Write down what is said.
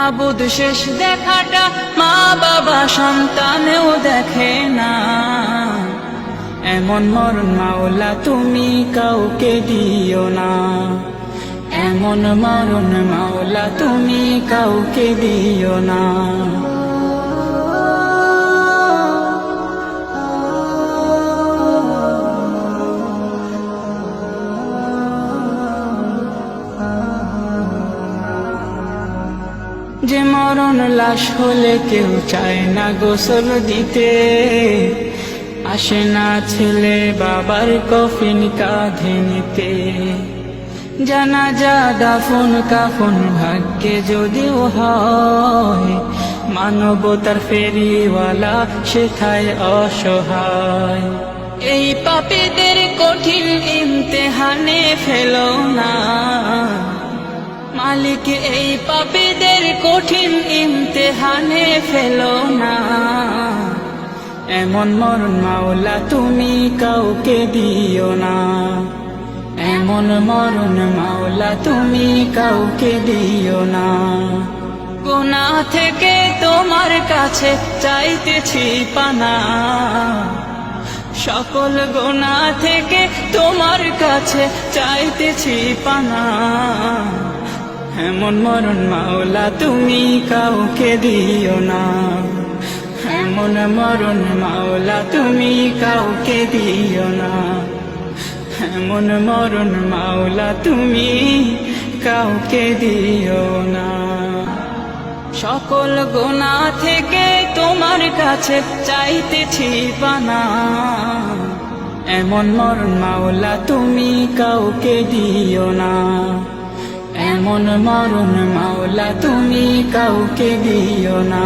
মাবুদ শেষ দেখাটা মা বাবা সন্তানেও দেখে না। এমন মরণ মাওলা তুমি কাউকে দিও না। এমন মরণ মাওলা তুমি কাউকে দিও না। যে মরণ লাশ হলে কেউ চায় না গোসল দিতে, আসে না ছেলে বাবার কফিন কাঁধে নিতে। জানাজা দাফন কাফন ভাগ্যে যদিও হয়, মানবতার ফেরিওয়ালা সেথায় অসহায়। এই পাপীদের কঠিন ইমতেহানে ফেলো না মালিক, এই পাপীদের কঠিন ইমতেহানে ফেলো না। এমন মরণ মাওলা তুমি কাউকে দিও না। এমন মরণ মাওলা তুমি কাউকে দিও না। গুনাহ থেকে তোমার কাছে চাইতেছি পানা, সকল গুনাহ থেকে তোমার কাছে চাইতেছি পানা। এমন মরণ মাওলা তুমি কাউকে দিও না। এমন মরণ মাওলা তুমি কাউকে দিও না। এমন মরণ মাওলা তুমি কাউকে দিও না। সকল গুনাহ থেকে তোমার কাছে চাইতেছি পানা, এমন মরণ মাওলা তুমি কাউকে দিও না। এমন মরণ মাওলা তুমি কাউকে দিও না।